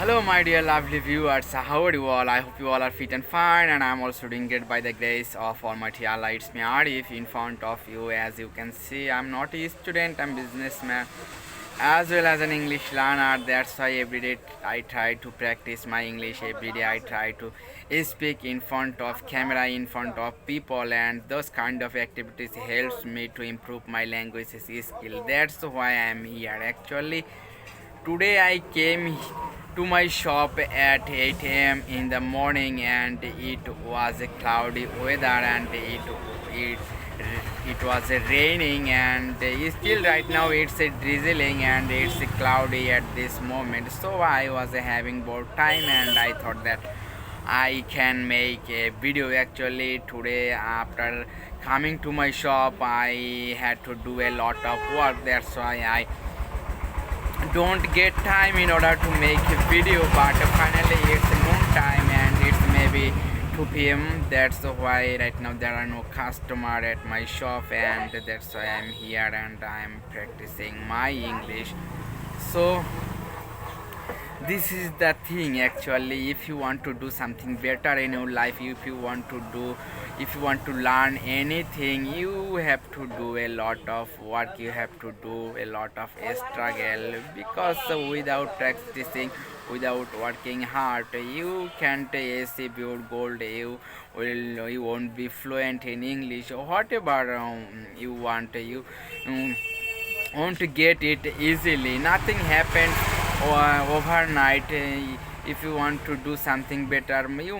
Hello, my dear lovely viewers. How are you all? I hope you all are fit and fine, and I'm also doing great by the grace of Almighty Allah. It's me, Arif, in front of you. As you can see, I'm not a student, I'm businessman as well as an English learner. That's why every day I try to practice my English. Every day I try to speak in front of camera, in front of people, and those kind of activities helps me to improve my language skill. That's why I'm here. Actually, today I came to my shop at 8 a.m. in the morning, and it was a cloudy weather, and it was raining, and still right now it's drizzling and it's cloudy at this moment. So I was having bored time, and I thought that I can make a video. Actually, today after coming to my shop, I had to do a lot of work. That's why I don't get time in order to make a video, but finally it's noon time and it's maybe 2 p.m. That's why right now there are no customer at my shop, and that's why I'm here and I'm practicing my English. So this is the thing. Actually, if you want to do something better in your life, if you want to learn anything, you have to do a lot of work, you have to do a lot of struggle, because without practicing, without working hard, you can't achieve your goal. You won't be fluent in English or whatever you want. You won't get it easily. Nothing happens overnight. If you want to do something better, you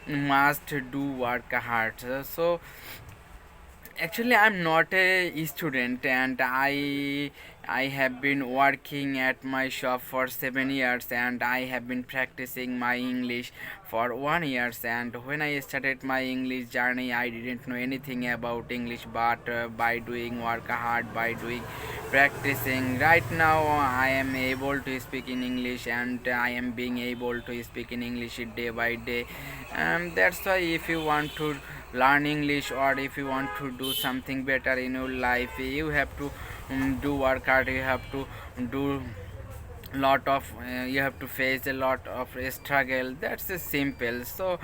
must do work hard. So actually, I'm not a student, and I have been working at my shop for 7 years, and I have been practicing my English for 1 year. And when I started my English journey, I didn't know anything about English, but by doing work hard, by doing practicing, right now I am able to speak in English, and I am being able to speak in English day by day. That's why if you want to learn English, or if you want to do something better in your life, you have to do work hard. You have to do lot of you have to face a lot of struggle. That's simple. So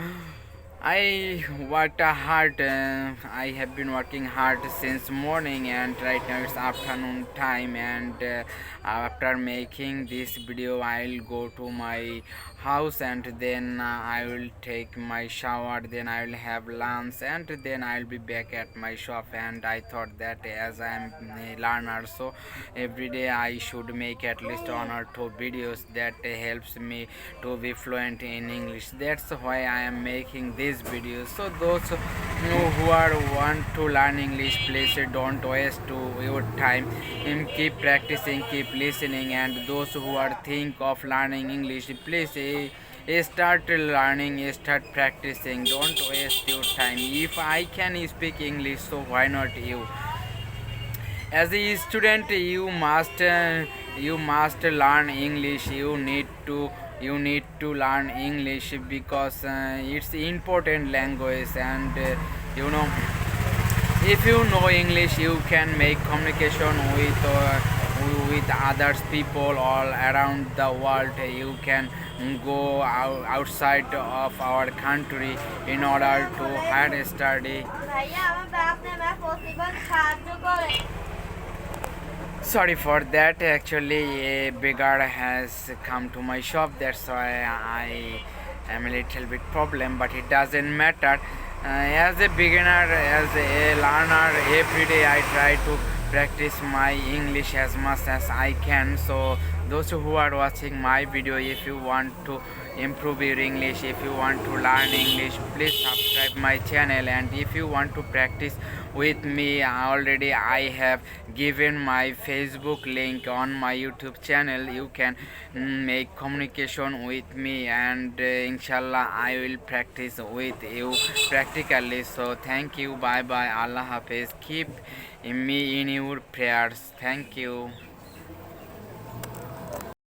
I worked hard. I have been working hard since morning, and right now it's afternoon time. And after making this video, I'll go to my house, and then I will take my shower. Then I will have lunch, and then I'll be back at my shop. And I thought that as I'm a learner, so every day I should make at least 1 or 2 videos that helps me to be fluent in English. That's why I am making this video. So those who are want to learn English, please don't waste your time. Keep practicing, keep listening. And those who are think of learning English, please start learning, start practicing. Don't waste your time. If I can speak English, so why not you? As a student, you must learn English. You need to learn English, because it's important language. And if you know English, you can make communication with others people all around the world. You can go outside of our country in order to higher study. Sorry for that. Actually, a beggar has come to my shop. That's why I am a little bit problem, but it doesn't matter. As a beginner, as a learner, every day I try to practice my English as much as I can. So those who are watching my video, if you want to improve your English, if you want to learn English, please subscribe my channel. And if you want to practice with me, already I have given my Facebook link on my YouTube channel. You can make communication with me, and inshallah I will practice with you practically. So thank you, bye bye, Allah Hafiz. Keep me in your prayers. Thank you.